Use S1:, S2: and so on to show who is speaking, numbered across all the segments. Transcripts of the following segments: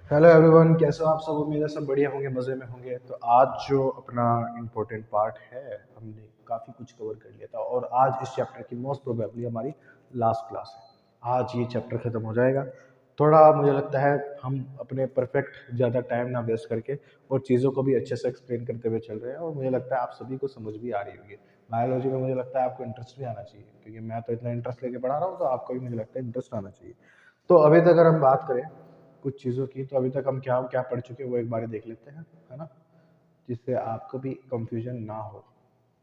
S1: Hello everyone, कैसे हो आप सब। उम्मीद है सब बढ़िया होंगे, मज़े में होंगे। तो आज जो अपना इम्पोर्टेंट पार्ट है, हमने काफ़ी कुछ कवर कर लिया था और आज इस चैप्टर की मोस्ट प्रोबेबली हमारी लास्ट क्लास है। आज ये चैप्टर ख़त्म हो जाएगा। थोड़ा मुझे लगता है हम अपने परफेक्ट ज़्यादा टाइम ना वेस्ट करके और चीज़ों को भी अच्छे से एक्सप्लेन करते हुए चल रहे हैं और मुझे लगता है आप सभी को समझ भी आ रही होगी। बायोलॉजी में मुझे लगता है आपको इंटरेस्ट भी आना चाहिए, क्योंकि मैं तो इतना इंटरेस्ट लेके पढ़ा रहा हूँ, तो आपको भी मुझे लगता है इंटरेस्ट आना चाहिए। तो अभी तक अगर हम बात करें कुछ चीज़ों की, तो अभी तक हम क्या क्या पढ़ चुके हैं वो एक बार देख लेते हैं, है ना। जिससे आपको भी कंफ्यूजन ना हो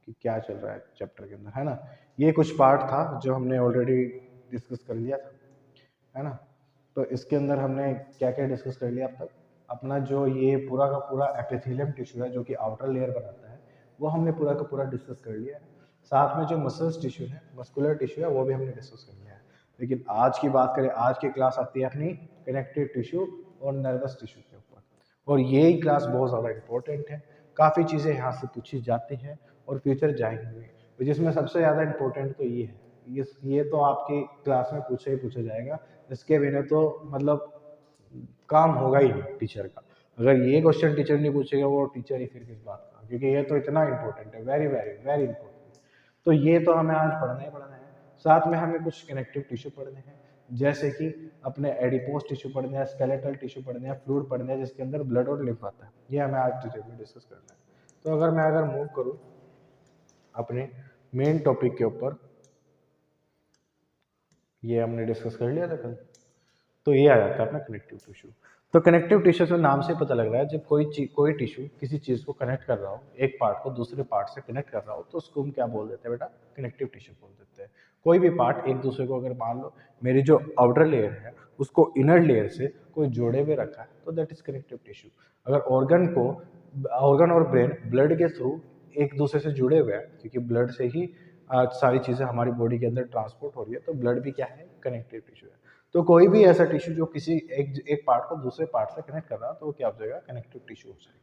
S1: कि क्या चल रहा है चैप्टर के अंदर, है ना। ये कुछ पार्ट था जो हमने ऑलरेडी डिस्कस कर लिया था, है ना। तो इसके अंदर हमने क्या क्या डिस्कस कर लिया अब तक। अपना जो ये पूरा का पूरा एपिथेलियम टिश्यू है जो कि आउटर लेयर बनाता है, वो हमने पूरा का पूरा डिस्कस कर लिया है। साथ में जो मसल्स टिश्यू है, मस्कुलर टिश्यू है, वो भी हमने डिस्कस कर लिया है। लेकिन आज की बात करें, आज की क्लास आती है अपनी कनेक्टिव टिश्यू और नर्वस टिश्यू के ऊपर, और यही क्लास बहुत ज़्यादा इंपॉर्टेंट है। काफ़ी चीज़ें यहाँ से पूछी जाती हैं और फ्यूचर जाएंगी भी। तो जिसमें सबसे ज़्यादा इंपॉर्टेंट तो ये है, ये तो आपकी क्लास में पूछा ही पूछा जाएगा। इसके बिना तो मतलब काम होगा ही नहीं टीचर का। अगर ये क्वेश्चन टीचर नहीं पूछेगा, वो टीचर ही फिर किस बात का, क्योंकि ये तो इतना इंपॉर्टेंट है, वेरी वेरी वेरी इंपॉर्टेंट। तो ये तो हमें आज पढ़ना ही पढ़ना है। साथ में हमें कुछ कनेक्टिव टिश्यू पढ़ने हैं, जैसे कि अपने एडिपोज टिश्यू पढ़ने हैं, स्केलेटल टिश्यू पढ़ने हैं, फ्लूइड पढ़ने हैं जिसके अंदर ब्लड और लिम्फ आता है। ये हमें आज डिटेल में डिस्कस करना है। तो अगर मूव करूँ अपने मेन टॉपिक के ऊपर, ये हमने डिस्कस कर लिया था कल। तो ये आ जाता है अपना कनेक्टिव टिश्यू। तो कनेक्टिव टिश्यू से नाम से पता लग रहा है, जब कोई टिश्यू किसी चीज़ को कनेक्ट कर रहा हो, एक पार्ट को दूसरे पार्ट से कनेक्ट कर रहा हो, तो उसको हम क्या बोल देते हैं बेटा, कनेक्टिव टिश्यू बोल देते हैं। कोई भी पार्ट एक दूसरे को, अगर मान लो मेरी जो आउटर लेयर है उसको इनर लेयर से कोई जोड़े हुए रखा है, तो दैट इज कनेक्टिव टिश्यू। अगर ऑर्गन और ब्रेन ब्लड के थ्रू एक दूसरे से जुड़े हुए हैं, क्योंकि ब्लड से ही सारी चीज़ें हमारी बॉडी के अंदर ट्रांसपोर्ट हो रही है, तो ब्लड भी क्या है, कनेक्टिव टिश्यू है। तो कोई भी ऐसा टिश्यू जो किसी एक पार्ट को दूसरे पार्ट से कनेक्ट कर रहा है, तो वो क्या हो जाएगा, कनेक्टिव टिश्यू हो जाएगा।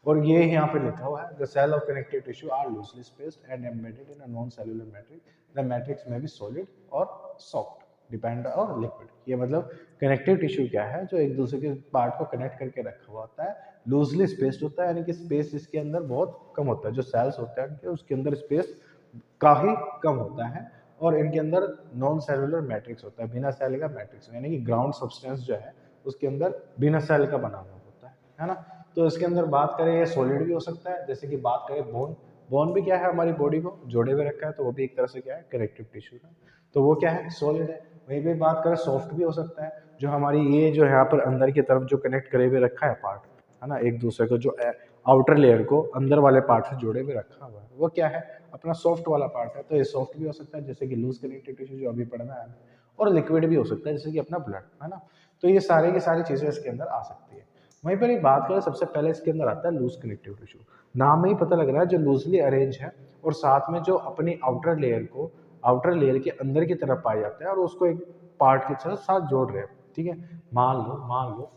S1: और ये यहाँ पे लिखा हुआ है, the cell of connective tissue are loosely spaced and embedded in a non cellular matrix. The matrix में भी सॉलिड और सॉफ्ट, डिपेंड और लिक्विड। ये मतलब कनेक्टिव टिश्यू क्या है, जो एक दूसरे के पार्ट को कनेक्ट करके रखा हुआ होता है, लूजली स्पेस्ड होता है, यानी कि स्पेस इसके अंदर बहुत कम होता है। जो सेल्स होते हैं उसके अंदर स्पेस काफ़ी कम होता है, और इनके अंदर नॉन सेलुलर मैट्रिक्स होता है, बिना सेल का मैट्रिक्स, यानी कि ग्राउंड सब्सटेंस जो है उसके अंदर बिना सेल का बना हुआ होता है ना। तो इसके अंदर बात करें, ये सॉलिड भी हो सकता है, जैसे कि बात करें बोन। बोन भी क्या है, हमारी बॉडी को जोड़े हुए रखा है, तो वो भी एक तरह से क्या है, कनेक्टिव टिश्यू है। तो वो क्या है, सॉलिड है। वहीं पे बात करें, सॉफ्ट भी हो सकता है, जो हमारी ये जो यहाँ पर अंदर की तरफ जो कनेक्ट करे हुए रखा है पार्ट, है ना, एक दूसरे को, जो आउटर लेयर को अंदर वाले पार्ट से जोड़े हुए रखा हुआ है, वो क्या है, अपना सॉफ्ट वाला पार्ट है। तो ये सॉफ्ट भी हो सकता है, जैसे कि लूज कनेक्टिव टिश्यू जो अभी पढ़ना है, और लिक्विड भी हो सकता है, जैसे कि अपना ब्लड, है ना। तो ये सारे की सारी चीज़ें इसके अंदर आ सकती है। वहीं पर एक बात करें, सबसे पहले इसके अंदर आता है लूज कनेक्टिव टिश्यू। नाम में ही पता लग रहा है, जो लूजली अरेंज है और साथ में जो अपनी आउटर लेयर के अंदर की तरफ पाया जाता है और उसको एक पार्ट के साथ जोड़ रहे हैं। ठीक है, मान लो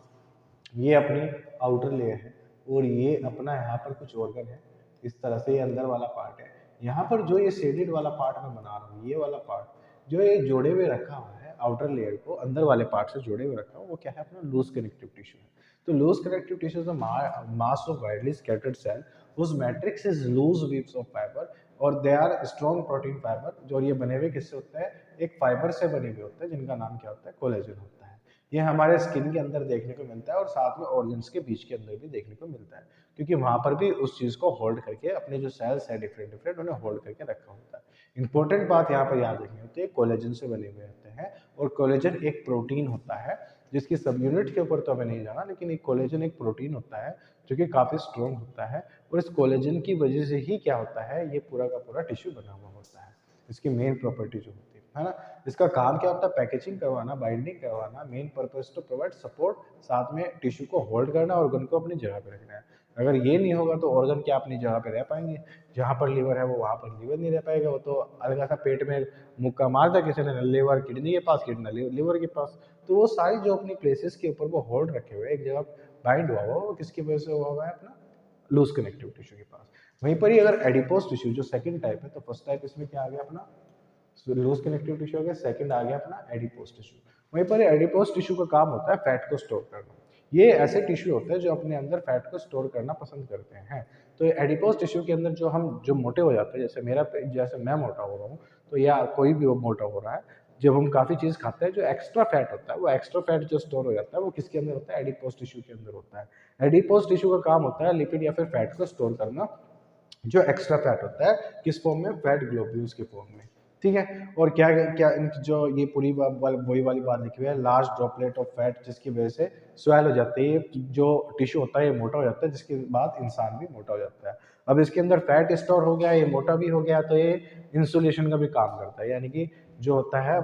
S1: ये अपनी आउटर लेयर है और ये अपना यहाँ पर कुछ ऑर्गन है। इस तरह से ये अंदर वाला पार्ट है। यहाँ पर जो ये शेडेड वाला पार्ट मैं बना रहा हूँ, ये वाला पार्ट जो ये जोड़े हुए रखा हुआ है, आउटर लेयर को अंदर वाले पार्ट से जोड़े हुए रखा हुआ, वो क्या है, अपना लूज कनेक्टिव टिश्यू है। तो loose connective tissue is mass of widely scattered cell whose matrix is loose weaves of fiber, और they are strong protein fibre. जो ये बने हुए किससे होते हैं, एक फाइबर से बने हुए होते हैं, जिनका नाम क्या होता है, कोलेजन होता है। ये हमारे स्किन के अंदर देखने को मिलता है और साथ में ऑर्गन्स के बीच के अंदर भी देखने को मिलता है, क्योंकि वहां पर भी उस चीज को होल्ड करके अपने जो सेल्स है डिफरेंट डिफरेंट, उन्हें होल्ड करके रखा होता है। इंपॉर्टेंट बात यहाँ पर याद रखनी होती है, कोलेजन से बने हुए होते हैं, और कोलेजन एक प्रोटीन होता है, जिसकी सब यूनिट के ऊपर तो हमें नहीं जाना, लेकिन एक कोलेजन एक प्रोटीन होता है जो कि काफी स्ट्रॉन्ग होता है। और इस कोलेजन की वजह से ही क्या होता है, ये पूरा का पूरा टिश्यू बना हुआ होता है। इसकी मेन प्रॉपर्टी जो होती है ना, इसका काम क्या होता है, पैकेजिंग करवाना, बाइंडिंग करवाना, main purpose to provide support, साथ में टिश्यू को होल्ड करना, ऑर्गन को अपनी जगह पे रखना है। अगर ये नहीं होगा तो ऑर्गन क्या अपनी जगह पे रह पाएंगे, जहाँ पर लीवर है वो वहाँ पर लीवर नहीं रह पाएगा, वो तो अलग सा पेट में मुक्का मार दिया किसी ने, लीवर किडनी के पास, किडनी लीवर के पास। तो वो सारी जो अपनी प्लेसेस के ऊपर वो होल्ड रखे हुए एक जगह बाइंड हुआ हुआ, वो किसकी वजह से हुआ हुआ है, अपना लूज कनेक्टिव टिश्यू के पास। वहीं पर ही अगर एडिपोज टिश्यू जो सेकंड टाइप है, तो फर्स्ट टाइप इसमें क्या आ गया, अपना लूज कनेक्टिव टिश्यू हो गया, सेकंड आ गया अपना एडिपोज टिश्यू। वहीं पर एडिपोज टिश्यू का काम होता है फैट को स्टोर करना। ये ऐसे टिश्यू होते हैं जो अपने अंदर फैट को स्टोर करना पसंद करते हैं। तो एडिपोज टिश्यू के अंदर जो मोटे हो जाते हैं, जैसे मैं मोटा हो रहा हूँ, तो या कोई भी वो मोटा हो रहा है, जब हम काफ़ी चीज़ खाते हैं, जो एक्स्ट्रा फैट होता है, वो एक्स्ट्रा फैट जो स्टोर हो जाता है वो किसके अंदर होता है? एडिपोज टिश्यू के अंदर होता है। एडिपोज टिश्यू का काम होता है लिपिड या फिर फैट को स्टोर करना, जो एक्स्ट्रा फैट होता है, किस फॉर्म में? फैट ग्लोब्यूल्स के फॉर्म में। ठीक है। और क्या क्या जो ये पूरी वही वाली बात लिखी हुई है, लार्ज ड्रॉपलेट ऑफ फैट, जिसकी वजह से स्वेल हो जाती है, जो टिश्यू होता है ये मोटा हो जाता है, जिसके बाद इंसान भी मोटा हो जाता है। अब इसके अंदर फैट स्टोर हो गया, ये मोटा भी हो गया, तो ये इंसुलेशन का भी काम करता है, यानी कि जो होता है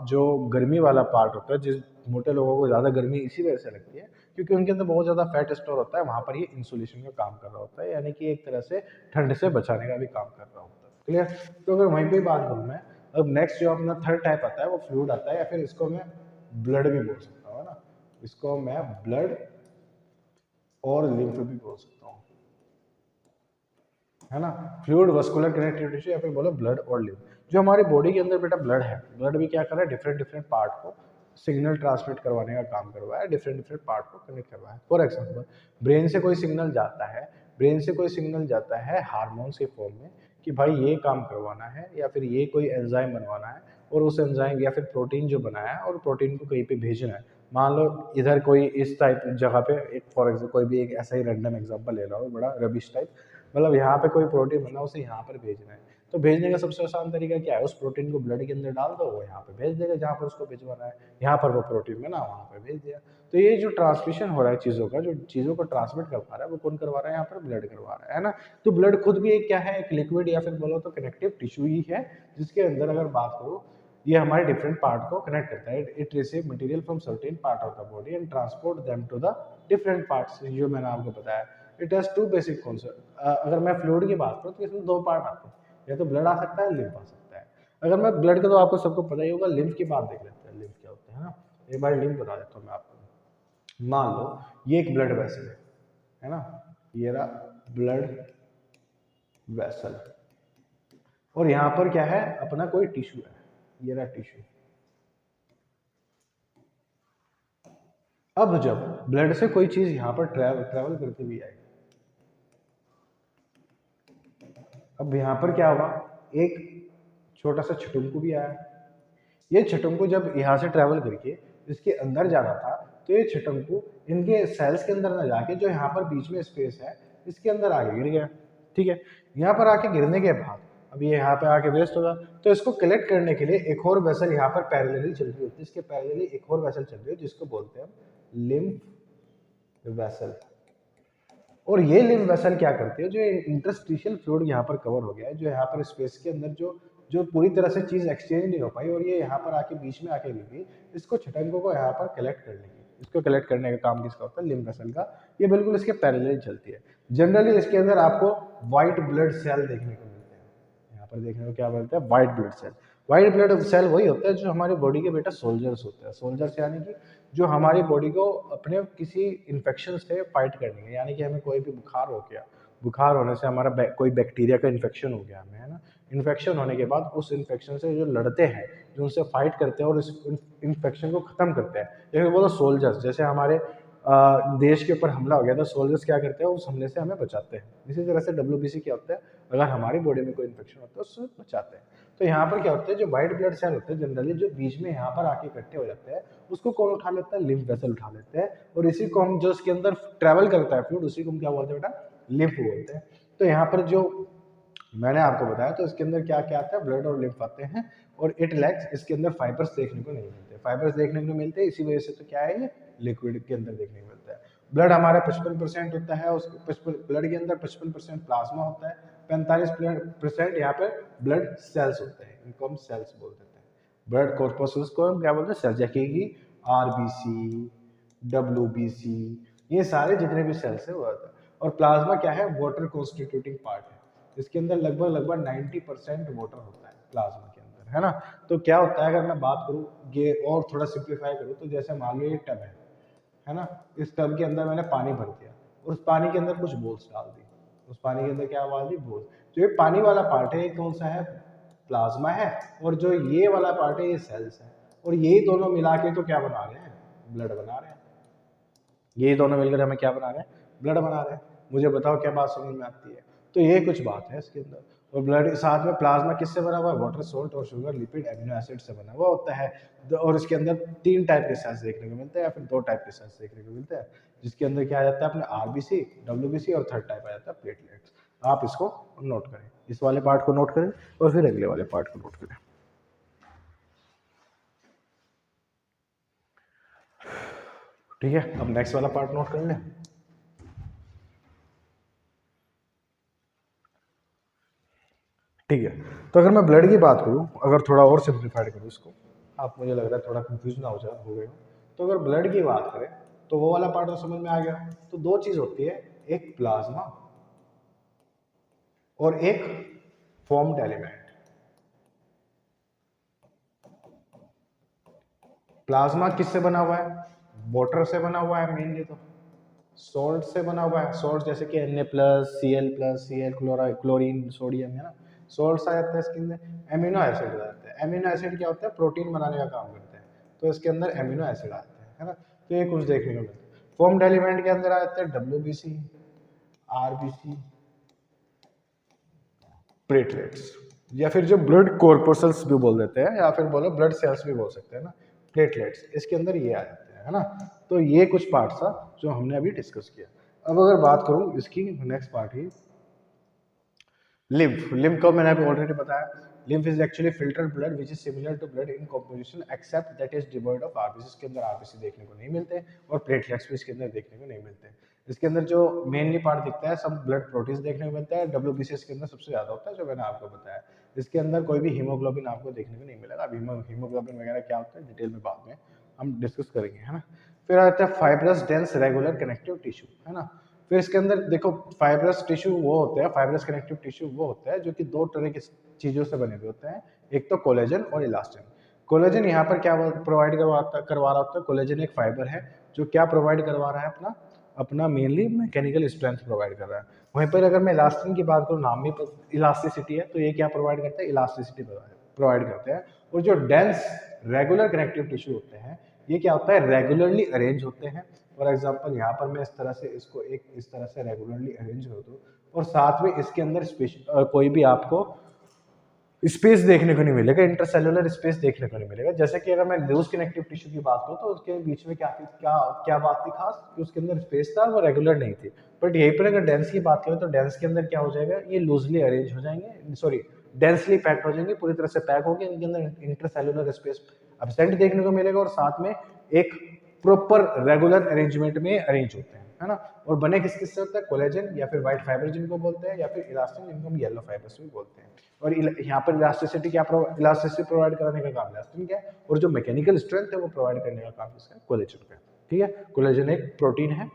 S1: जो गर्मी वाला पार्ट होता है, जिस मोटे लोगों को ज़्यादा गर्मी इसी वजह से लगती है क्योंकि उनके अंदर बहुत ज़्यादा फैट स्टोर होता है, वहाँ पर ये इंसुलेशन का काम कर रहा होता है, यानी कि एक तरह से ठंड से बचाने का भी काम कर रहा होता है। क्लियर? तो अगर वहीं पे बात करूँ मैं, अब नेक्स्ट जो अपना थर्ड टाइप आता है वो फ्लूइड आता है, या फिर इसको मैं ब्लड भी बोल सकता हूँ, है ना। इसको मैं ब्लड और लिम्फ भी बोल सकता हूँ, है ना। फ्लूइड, वस्कुलर कनेक्टिव टिश्यू, या फिर बोलो ब्लड और लिम्फ। जो हमारी बॉडी के अंदर बेटा ब्लड है, ब्लड भी क्या कर रहा है? डिफरेंट डिफरेंट पार्ट को सिग्नल ट्रांसमिट करवाने का काम कर रहा है, डिफरेंट डिफरेंट पार्ट को कनेक्ट करवा है। फॉर एग्जाम्पल, ब्रेन से कोई सिग्नल जाता है, ब्रेन से कोई सिग्नल जाता है हार्मोन्स के फॉर्म में कि भाई ये काम करवाना है, या फिर ये कोई एंजाइम बनवाना है, और उस एंजाइम या फिर प्रोटीन जो बनाया है और प्रोटीन को कहीं पे भेजना है। मान लो इधर कोई इस टाइप जगह पे, एक फॉर एग्जाम्पल कोई भी एक ऐसा ही रैंडम एग्जांपल ले रहा हूँ, बड़ा रबिश टाइप, मतलब यहाँ पे कोई प्रोटीन बना, उसे यहाँ पर भेजना है, तो भेजने का सबसे आसान तरीका क्या है? उस प्रोटीन को ब्लड के अंदर डाल दो, वो यहाँ पे भेज देगा जहाँ पर उसको भिजवाना है, यहाँ पर वो प्रोटीन बना, वहाँ पर भेज दिया। तो ये जो ट्रांसमिशन हो रहा है चीज़ों का, जो चीज़ों को ट्रांसमिट कर पा रहा है, वो कौन करवा रहा है? यहाँ पर ब्लड करवा रहा है ना। तो ब्लड खुद भी एक क्या है? एक लिक्विड या फिर बोलो तो कनेक्टिव टिश्यू ही है, जिसके अंदर अगर बात करो, ये हमारे डिफरेंट पार्ट को कनेक्ट करता है। It receive material from certain part of the body and transport them to the different parts, जो मैंने आपको बताया। It has two basic concept. अगर मैं फ्लूइड की बात करूँ तो इसमें दो पार्ट आते हैं, या तो ब्लड आ सकता है, लिम्फ आ सकता है। अगर मैं ब्लड का तो आपको सबको पता ही होगा, लिम्फ की बात देख लेते हैं, लिम्फ क्या होता है ना। एक बार लिम्फ बता देता हूँ मैं आपको। मान लो ये एक ब्लड वेसल है ना, ये रहा ब्लड वेसल, और यहाँ पर क्या है? अपना कोई टिश्यू है, ये रहा टिश्यू। अब जब ब्लड से कोई चीज यहाँ पर ट्रैवल करती हुई आई, अब यहाँ पर क्या हुआ? एक छोटा सा छटुंकू भी आया। ये छटुंकू जब यहाँ से ट्रैवल करके इसके अंदर जाना था, तो ये छटुंकू इनके सेल्स के अंदर ना जाके, जो यहाँ पर बीच में स्पेस है, इसके अंदर आके गिर गया। ठीक है। यहाँ पर आके गिरने के बाद अब ये यहाँ पे आके वेस्ट होगा, तो इसको कलेक्ट करने के लिए एक और वेसल यहाँ पर पैरेलली चल रही होती है, इसके पैरेलली एक और वेसल चल रही है, जिसको बोलते हैं लिम्फ वेसल। और ये लिम्फ वेसल क्या करती है? जो इंटरस्टिशियल फ्लूइड यहाँ पर कवर हो गया है, जो यहाँ पर स्पेस के अंदर जो पूरी तरह से चीज एक्सचेंज नहीं हो पाई, और ये यहाँ पर आके बीच में आके गिर गई, इसको छटंकों को यहाँ पर कलेक्ट करने की, इसको कलेक्ट करने का काम किसका होता है? लिम्फ वेसल का। ये बिल्कुल इसके पैरेलल चलती है। जनरली इसके अंदर आपको व्हाइट ब्लड सेल देखने को मिलते हैं। यहाँ पर देखने को क्या मिलता है? White blood cell. White blood cell वही होता है जो हमारी बॉडी के बेटा सोल्जर्स होते हैं। सोल्जर्स यानी कि जो हमारी बॉडी को अपने किसी इन्फेक्शन से फाइट करने के, यानी कि हमें कोई भी बुखार हो गया, बुखार होने से हमारा कोई बैक्टीरिया का इन्फेक्शन हो गया हमें, है ना। इन्फेक्शन होने के बाद उस इन्फेक्शन से जो लड़ते हैं, जो उनसे फाइट करते हैं और इस इन्फेक्शन को ख़त्म करते हैं, जैसे बोलो सोल्जर्स, जैसे हमारे देश के ऊपर हमला हो गया था, सोल्जर्स क्या करते हैं? उस हमले से हमें बचाते हैं। इसी तरह से WBC क्या होता है? अगर हमारी बॉडी में कोई इन्फेक्शन होता है उससे बचाते हैं। तो यहाँ पर क्या होता है? जो व्हाइट ब्लड सेल होते हैं जनरली जो बीच में यहाँ पर आके इकट्ठे हो जाते हैं, उसको कौन उठा लेता है? लिम्फ वेसल उठा लेते हैं। और इसी को हम, जो इसके अंदर ट्रैवल करता है फ्लूइड, उसी को हम क्या बोलते हैं बेटा? लिम्फ बोलते हैं। तो यहाँ पर जो मैंने आपको बताया, तो इसके अंदर क्या क्या आता है? ब्लड और लिम्फ आते हैं। और इट लैक्स, इसके अंदर फाइबर्स देखने को नहीं मिलते। फाइबर्स देखने को मिलते हैं, इसी वजह से तो क्या है, ये लिक्विड के अंदर देखने को मिलता है। ब्लड हमारा 55% होता है, उस ब्लड के अंदर 55% प्लाज्मा होता है, 45% यहाँ पे ब्लड सेल्स होते हैं, इनको हम सेल्स बोल देते हैं। ब्लड कॉर्पस को हम क्या बोलते हैं? सेल्स। जैसे कि RBC, WBC, ये सारे जितने भी सेल्स है वो होता है। और प्लाज्मा क्या है? वाटर कॉन्स्टिट्यूटिंग पार्ट है। इसके अंदर लगभग 90% वाटर होता है प्लाज्मा के अंदर, है ना। तो क्या होता है, अगर मैं बात करूँ ये और थोड़ा सिंप्लीफाई करूँ, तो जैसे मान लो ये टब है ना, इस टब के अंदर मैंने पानी भर दिया, और उस पानी के अंदर कुछ बोल्स डाल दी, उस पानी के अंदर क्या डाल दी? बोल्स। जो ये पानी वाला पार्ट है, ये कौन सा है? प्लाज्मा है। और जो ये वाला पार्ट है, ये सेल्स है। और ये दोनों मिला के तो क्या बना रहे हैं? ब्लड बना रहे हैं। ये दोनों मिलकर हमें क्या बना रहे हैं, ब्लड बना रहे हैं। मुझे बताओ क्या बात समझ में आती है। तो ये कुछ बात है इसके अंदर। और ब्लड साथ में प्लाज्मा किससे बना हुआ है, वाटर, सोल्ट और शुगर, लिपिड, एमिनो एसिड से बना हुआ होता है। और इसके अंदर 3 टाइप के सेल्स देखने को मिलते हैं या फिर 2 टाइप के सेल्स देखने को मिलते हैं, जिसके अंदर क्या आ जाता है अपने आरबीसी, डब्ल्यूबीसी और थर्ड टाइप आ जाता है प्लेटलेट्स। आप इसको नोट करें, इस वाले पार्ट को नोट करें और फिर अगले वाले पार्ट को नोट करें। ठीक है, अब नेक्स्ट वाला पार्ट नोट कर लें। ठीक है, तो अगर मैं ब्लड की बात करूं, अगर थोड़ा और सिंप्लीफाइड करूं इसको, आप मुझे लग रहा है थोड़ा कंफ्यूज ना हो गए हो, तो अगर ब्लड की बात करें तो वो वाला पार्ट तो समझ में आ गया। तो 2 चीज होती है, एक प्लाज्मा और एक फॉर्म्ड एलिमेंट। प्लाज्मा किससे बना हुआ है, वाटर से बना हुआ है मेनली, तो सॉल्ट से बना हुआ है, सॉल्ट जैसे कि Na+, Cl, क्लोरीन, सोडियम, है ना, सॉल्ट्स आ जाता है इसके अंदर। एमिनो एसिड आ जाता है। एमिनो एसिड क्या होता है, प्रोटीन बनाने का काम करते हैं, तो इसके अंदर एमिनो एसिड आते हैं, है ना। तो ये कुछ देखने को मिलता है। फॉर्म्ड एलिमेंट के अंदर आ जाते हैं WBC, RBC, प्लेटलेट्स, या फिर जो ब्लड कॉर्पोसल्स भी बोल देते हैं, या फिर बोलो ब्लड सेल्स भी बोल सकते हैं ना, प्लेटलेट्स, इसके अंदर ये आ जाते हैं, है ना। तो ये कुछ पार्ट था जो हमने अभी डिस्कस किया। अब अगर बात करूं इसकी नेक्स्ट पार्ट ही लिम्फ। लिम्फ को मैंने अभी ऑलरेडी बताया, lymph is actually filtered blood which is similar to blood in composition except that is devoid of RBC. इसके अंदर आरबीसी देखने को नहीं मिलते और प्लेटलेट्स भी इसके अंदर देखने को नहीं मिलते। इसके अंदर जो मेनली पार्ट दिखता है सब ब्लड प्रोटीन्स देखने को मिलता है, डब्ल्यूबीसी इसके अंदर सबसे ज्यादा होता है जो मैंने आपको बताया। इसके अंदर कोई भी हीमोग्लोबिन आपको देखने को नहीं मिलेगा। अब हीमोग्लोबिन वगैरह क्या होता है डिटेल में बाद में हम डिस्कस करेंगे, है ना। फिर आता है fibrous dense regular connective tissue, है ना। फिर इसके अंदर देखो फाइब्रस टिश्यू वो होते हैं, फाइब्रस कनेक्टिव टिश्यू वो होता है जो कि 2 तरह की चीजों से बने हुए होते हैं, एक तो कोलेजन और इलास्टिन। कोलेजन यहाँ पर क्या प्रोवाइड करवा रहा होता है, कोलेजन एक फाइबर है जो क्या प्रोवाइड करवा रहा है, अपना अपना मेनली मैकेनिकल स्ट्रेंथ प्रोवाइड कर रहा है। वहीं पर अगर मैं इलास्टिन की बात करूँ, नाम में इलास्टिसिटी है, तो ये क्या प्रोवाइड करता है, इलास्टिसिटी प्रोवाइड करते हैं। और जो डेंस रेगुलर कनेक्टिव टिश्यू होते हैं ये क्या होता है, रेगुलरली अरेंज होते हैं। फॉर एग्जाम्पल यहाँ पर मैं इस तरह से इसको एक इस तरह से रेगुलरली अरेंज कर दूँ और साथ में इसके अंदर कोई भी आपको स्पेस देखने को नहीं मिलेगा, इंटरसेलुलर स्पेस देखने को नहीं मिलेगा। जैसे कि अगर मैं लूज कनेक्टिव टिश्यू की बात करूँ तो उसके बीच में क्या क्या क्या बात थी खास, कि उसके अंदर स्पेस था, वो रेगुलर नहीं थी। बट यहीं पर अगर डेंस की बात करें तो डेंस के अंदर क्या हो जाएगा, ये लूजली अरेंज हो जाएंगे, सॉरी डेंसली पैक्ड हो जाएंगे, पूरी तरह से पैक होंगे, इनके अंदर इंटरसेलुलर स्पेस एब्सेंट देखने को मिलेगा और साथ में एक प्रॉपर रेगुलर अरेंजमेंट में अरेंज होते हैं, है ना। और बने किस किस से होता है, कोलेजन या फिर व्हाइट फाइबर जिनको बोलते हैं, या फिर इलास्टिन जिनको हम येलो फाइबर्स भी बोलते हैं। और यहाँ पर इलास्टिसिटी क्या इलास्टिसिटी प्रोवाइड कराने का काम इलास्टिन का है, और जो मैकेनिकल स्ट्रेंथ है वो प्रोवाइड करने का काम इसका कोलेजन का है। ठीक है, कोलेजन एक प्रोटीन है,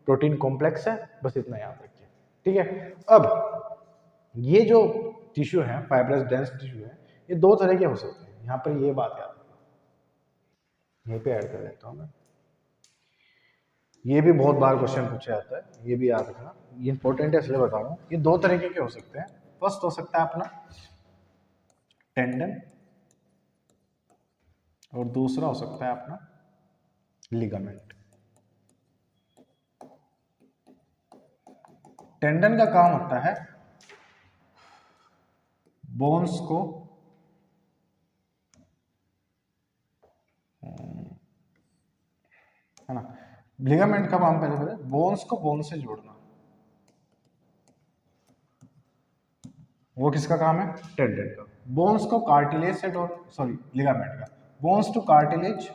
S1: प्रोटीन कॉम्प्लेक्स है, बस इतना याद रखिए। ठीक है, अब ये जो टिश्यू है फाइब्रस डेंस टिश्यू है, ये 2 तरह के हो सकते हैं। यहाँ पर ये बात याद रखना, यहीं पे ऐड कर देता हूँ मैं, ये भी बहुत बार क्वेश्चन पूछा जाता है, ये भी याद रखना, ये इंपॉर्टेंट है इसलिए बता रहा हूँ। ये 2 तरीके के हो सकते हैं। फर्स्ट हो सकता है अपना टेंडन और दूसरा हो सकता है अपना लिगामेंट। टेंडन का काम होता है बोन्स को है ना, लिगामेंट का काम पहले बोन्स को बोन से जोड़ना। वो किसका काम है, टेंडन का। बोन्स को कार्टिलेज से सॉरी लिगामेंट का, बोन्स टू कार्टिलेज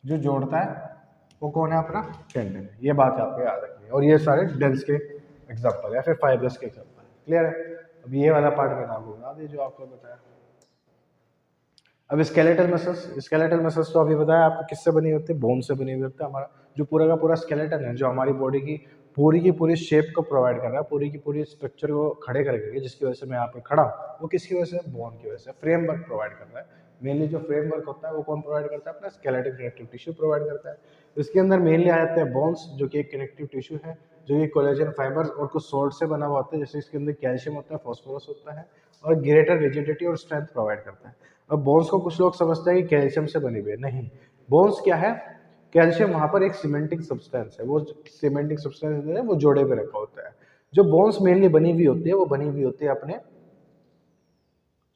S1: जो जोड़ता है वो कौन है, अपना टेंडन। ये बात आपको याद रखनी है। और ये सारे डेंस के एग्जांपल या फिर फाइब्रस के एग्जांपल, क्लियर है। अब ये वाला पार्ट मैंने आपको बता दिया जो आपको बताया। अब स्केलेटल मसल्स तो अभी बताया आपको किससे बनी होती है, बोन से बनी हुई होती है। हमारा जो पूरा का पूरा स्केलेटन है जो हमारी बॉडी की पूरी शेप को प्रोवाइड कर रहा है, पूरी की पूरी स्ट्रक्चर को खड़े करके, जिसकी वजह से मैं यहाँ पर खड़ा हूँ, वो किसकी वजह से, बोन की वजह से। फ्रेमवर्क प्रोवाइड कर रहा है। मेनली जो फ्रेमवर्क होता है वो कौन प्रोवाइड करता है, अपना स्केलेटल कनेक्टिव टिश्यू प्रोवाइड करता है। इसके अंदर मेनली आ जाते हैं बोन्स जो कि एक कनेक्टिव टिश्यू है, जो कि कोलेजन फाइबर्स और कुछ सॉल्ट से बना हुआ होता है, जैसे इसके अंदर कैल्शियम होता है, फॉस्फोरस होता है, और ग्रेटर रिजिडिटी और स्ट्रेंथ प्रोवाइड करता है। अब बोन्स को कुछ लोग समझते हैं कि कैल्शियम से बनी हुई है, नहीं। बोन्स क्या है, कैल्शियम वहाँ पर एक सीमेंटिक सब्सटेंस है, वो सीमेंटिक सब्सटेंस है वो जोड़े पे रखा होता है। जो बोन्स मेनली बनी हुई होती है वो बनी हुई होती है अपने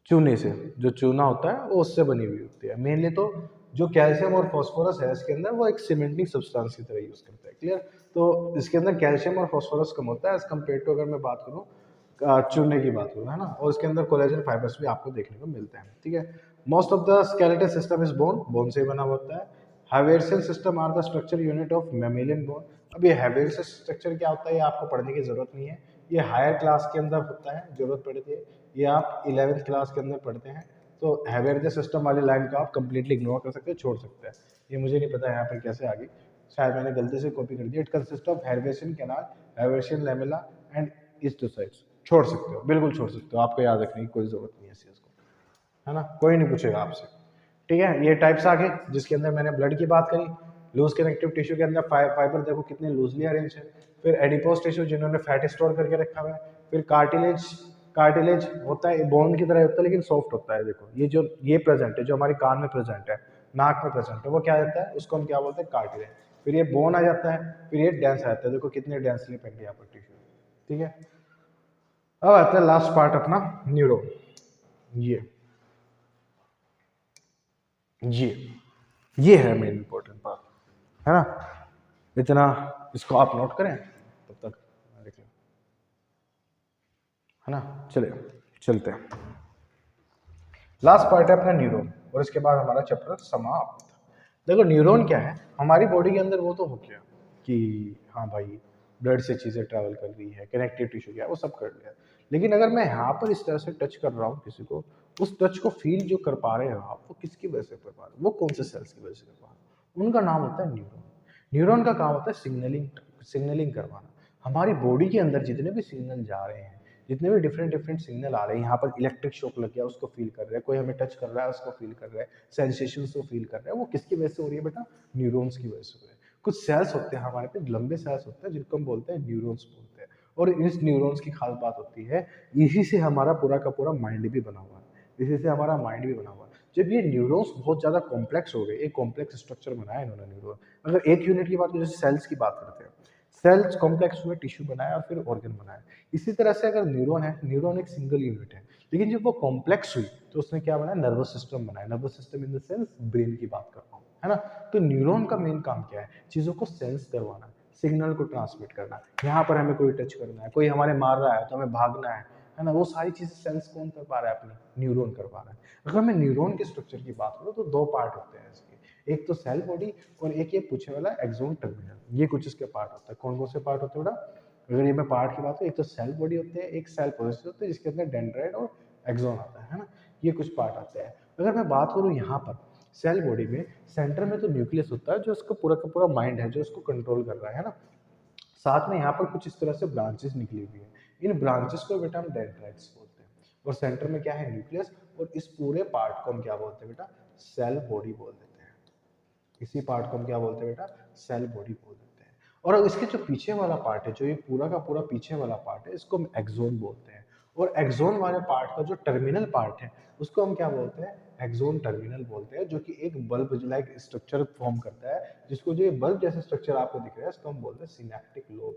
S1: चूने से, जो चूना होता है वो उससे बनी हुई होती है मेनली। तो जो कैल्शियम और फास्फोरस है इसके अंदर वो एक सीमेंटिक सब्सटेंस की तरह यूज करता है, क्लियर। तो इसके अंदर कैल्शियम और फास्फोरस कम होता है एज कम्पेयर टू अगर मैं बात करूँ चूने की बात करूँ, है ना। और इसके अंदर कोलेजन फाइबर्स भी आपको देखने को मिलते हैं, ठीक है। Most of the skeletal system is bone, bone से बना होता है। Haversian system are the structure unit of mammalian bone. अब ये हाइवेरियन स्ट्रक्चर क्या होता है ये आपको पढ़ने की जरूरत नहीं है, ये हायर क्लास के अंदर होता है, जरूरत पड़ती है, ये आप 11th क्लास के अंदर पढ़ते हैं। तो हैवेरियन सिस्टम वाली लाइन को आप कंप्लीटली इग्नोर कर सकते हैं, छोड़ सकते हैं। ये मुझे नहीं पता यहाँ पर कैसे आ गई, शायद मैंने गलती से कॉपी कर दिया। It consist of Haversian canal, Haversian lamella and osteocytes. छोड़ सकते हो, बिल्कुल छोड़ सकते हो, आपको याद रखने की कोई जरूरत नहीं है इस चीज को, है ना, कोई नहीं पूछेगा आपसे, ठीक है। ये टाइप्स आ गए जिसके अंदर मैंने ब्लड की बात करी। लूज कनेक्टिव टिश्यू के अंदर फाइबर देखो कितने लूजली अरेंज है। फिर एडिपोज टिश्यू जिन्होंने फैट स्टोर करके रखा हुआ है। फिर कार्टिलेज, कार्टिलेज होता है बोन की तरह होता है लेकिन सॉफ्ट होता है। देखो ये जो ये प्रेजेंट है, जो हमारी कान में प्रेजेंट है, नाक में प्रेजेंट है, वो क्या रहता है, उसको हम क्या बोलते हैं, कार्टिलेज। फिर ये बोन आ जाता है, फिर ये डेंस आ जाता है, देखो कितने डेंसली पेंट है यहाँ पर टिश्यू, ठीक है। अब आता है लास्ट पार्ट अपना, न्यूरॉन। ये ये है मेन इंपॉर्टेंट पार्ट, है ना। इतना इसको आप नोट करें तब तक देख लो, है ना। चलिए चलते हैं, लास्ट पार्ट है अपना न्यूरॉन, और इसके बाद हमारा चैप्टर समाप्त। देखो न्यूरॉन क्या है, हमारी बॉडी के अंदर वो तो हो गया कि हाँ भाई ब्लड से चीज़ें ट्रैवल कर रही है, कनेक्टिव टिश्यू क्या है वो सब कर लिया। लेकिन अगर मैं यहाँ पर इस तरह से टच कर रहा हूँ किसी को, उस टच को फील जो कर पा रहे हैं आप, वो किसकी वजह से कर पा रहे हैं, वो कौन से सेल्स की वजह से कर पा रहे हैं, उनका नाम होता है न्यूरॉन। न्यूरॉन का काम होता है सिग्नलिंग, सिग्नलिंग करवाना। हमारी बॉडी के अंदर जितने भी सिग्नल जा रहे हैं, जितने भी डिफरेंट डिफरेंट सिग्नल आ रहे हैं, यहाँ पर इलेक्ट्रिक शॉक लग गया उसको फील कर रहे हैं, कोई हमें टच कर रहा है उसको फील कर रहा है, सेंसेशन को फील कर रहा है, वो किसकी वजह से हो रही है बेटा, न्यूरॉन्स की वजह से हो रही है। कुछ सेल्स होते हैं हमारे पे, लंबे सेल्स होते हैं जिनको हम बोलते हैं न्यूरॉन्स बोलते हैं। और इस न्यूरॉन्स की खास बात होती है, इसी से हमारा पूरा का पूरा माइंड भी बना हुआ है, इसी से हमारा माइंड भी बना हुआ है। जब ये न्यूरॉन्स बहुत ज़्यादा कॉम्प्लेक्स हो गए, एक कॉम्प्लेक्स स्ट्रक्चर बनाया इन्होंने न्यूरॉन। अगर एक यूनिट की बात करें, जैसे सेल्स की बात करते हैं, सेल्स कॉम्प्लेक्स हुए, टिश्यू बनाया और फिर ऑर्गन बनाया। इसी तरह से अगर न्यूरॉन है, न्यूरॉन एक सिंगल यूनिट है, लेकिन जब वो कॉम्प्लेक्स हुई तो उसने क्या बनाया, नर्वस सिस्टम बनाया। Nervous system in the sense brain की बात कर रहा हूँ, है ना। तो न्यूरॉन का मेन काम क्या है, चीज़ों को सेंस करवाना, सिग्नल को ट्रांसमिट करना। यहाँ पर हमें कोई टच करना है, कोई हमारे मार रहा है तो हमें भागना है ना, वो सारी चीज़ें सेंस कौन कर पा रहा है, अपनी न्यूरॉन कर पा रहा है। अगर मैं न्यूरॉन के स्ट्रक्चर की बात करूँ तो दो पार्ट होते हैं इसके, एक तो सेल बॉडी और एक ये पूछने वाला एक्सोन टर्मिनल। ये कुछ इसके पार्ट होता है। कौन कौन से पार्ट होते हैं बेटा, अगर ये मैं पार्ट की बात करूँ, एक तो सेल बॉडी होते हैं, एक सेल प्रोसेस होते हैं जिसके अंदर डेंड्राइट और एक्सोन आता है ना, ये कुछ पार्ट आते हैं। अगर मैं बात करूँ यहाँ पर सेल बॉडी में, सेंटर में तो न्यूक्लियस होता है जो उसका पूरा का पूरा माइंड है, जो उसको कंट्रोल कर रहा है ना। साथ में यहाँ पर कुछ इस तरह से ब्रांचेस निकली हुई है, इन ब्रांचेस को बेटा हम डेंड्राइट्स बोलते हैं। और सेंटर में क्या है, न्यूक्लियस, और इस पूरे पार्ट को हम क्या बोलते हैं बेटा, सेल बॉडी बोल देते हैं। इसी पार्ट को हम क्या बोलते हैं बेटा, सेल बॉडी बोल देते हैं। और अब इसके जो पीछे वाला पार्ट है, जो ये पूरा का पूरा पीछे वाला पार्ट है, इसको हम एक्सोन बोलते हैं। और एक्सोन वाले पार्ट का जो टर्मिनल पार्ट है उसको हम क्या बोलते हैं, एक्सोन टर्मिनल बोलते हैं, जो कि एक बल्ब लाइक स्ट्रक्चर फॉर्म करता है, जिसको जो ये बल्ब जैसा स्ट्रक्चर आपको दिख रहा है इसको हम बोलते हैं सिनेप्टिक लोब।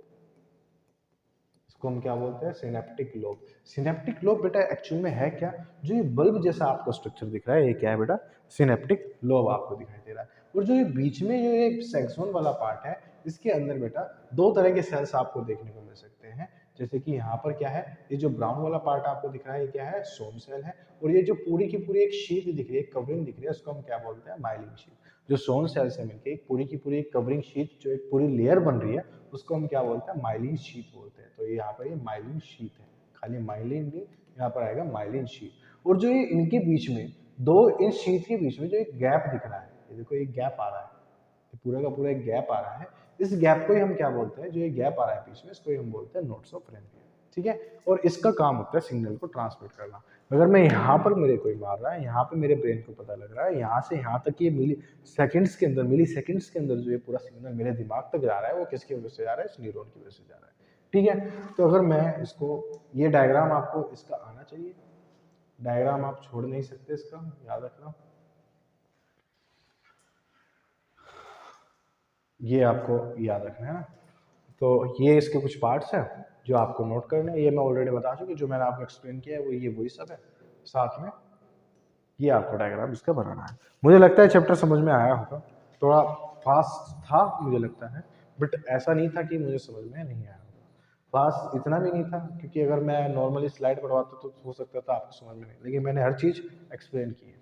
S1: इसको हम क्या बोलते हैं, सिनेप्टिक लोब। सिनेप्टिक लोब बेटा एक्चुअल में है क्या, जो ये बल्ब जैसा आपको स्ट्रक्चर दिख रहा है, ये क्या है बेटा, सिनेप्टिक लोब आपको दिखाई दे रहा है। और जो ये बीच में जो ये सेक्सोन वाला पार्ट है, इसके अंदर बेटा दो तरह के सेल्स आपको देखने को मिल सकते हैं। जैसे कि यहाँ पर क्या है, ये जो ब्राउन वाला पार्ट आपको दिख रहा है ये क्या है, सोम सेल है। और ये जो पूरी की पूरी एक शीट दिख रही है, कवरिंग दिख रही है, उसको हम क्या बोलते हैं, माइलिन शीट। जो सोन सेल से मिलकर एक पूरी की पूरी एक कवरिंग शीट, जो एक पूरी लेयर बन रही है, उसको हम क्या बोलते हैं, माइलिन शीट बोलते हैं। तो ये यहाँ पर ये माइलिन शीट है, खाली माइलिन नहीं, यहाँ पर आएगा माइलिन शीट। और जो ये इनके बीच में दो, इन शीट के बीच में जो एक गैप दिख रहा है, ये देखो एक गैप आ रहा है, पूरा का पूरा एक गैप आ रहा है, इस गैप को ही हम क्या बोलते हैं, जो ये गैप आ रहा है बीच में, इसको ही हम बोलते हैं नोड्स ऑफ रैनवीयर, ठीक है। और इसका काम होता है सिग्नल को ट्रांसमिट करना। अगर मैं यहाँ पर मेरे कोई मार रहा है, यहाँ पे मेरे ब्रेन को पता लग रहा है, यहाँ से यहाँ तक ये मिली सेकंड्स के अंदर, मिली सेकंड्स के अंदर जो ये पूरा सिग्नल मेरे दिमाग तक जा रहा है, वो किसकी वजह से जा रहा है, इस न्यूरॉन की वजह से जा रहा है, ठीक है। तो अगर मैं इसको, ये डायग्राम आपको इसका आना चाहिए, डायग्राम आप छोड़ नहीं सकते, इसका याद रखना। ये आपको याद रखना है ना। तो ये इसके कुछ पार्ट्स हैं जो आपको नोट करने हैं। ये मैं ऑलरेडी बता चुकी, जो मैंने आपको एक्सप्लेन किया है वो ये वही सब है। साथ में ये आपको डायग्राम इसका बनाना है। मुझे लगता है चैप्टर समझ में आया होगा। थोड़ा फास्ट था मुझे लगता है, बट ऐसा नहीं था कि मुझे समझ में नहीं आया होगा। फास्ट इतना भी नहीं था, क्योंकि अगर मैं नॉर्मली स्लाइड पढ़वाता तो हो सकता था आपको समझ में नहीं, लेकिन मैंने हर चीज़ एक्सप्लेन की है।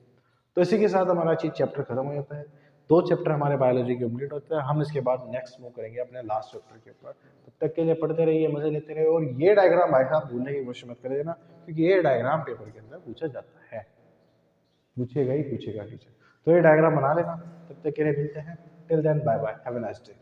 S1: तो इसी के साथ हमारा चीज चैप्टर खत्म हो जाता है। 2 चैप्टर हमारे बायोलॉजी के कंप्लीट होते हैं। हम इसके बाद नेक्स्ट मूव करेंगे अपने लास्ट चैप्टर के ऊपर। तब तक के लिए पढ़ते रहिए, मजे लेते रहिए। और ये डायग्राम भाई साहब भूलने की कोशिश मत कर देना, क्योंकि ये डायग्राम पेपर के अंदर पूछा जाता है, पूछेगा ही पूछेगा टीचर। तो ये डायग्राम बना लेना। तब तक के लिए मिलते हैं। Till then bye bye, have a nice day.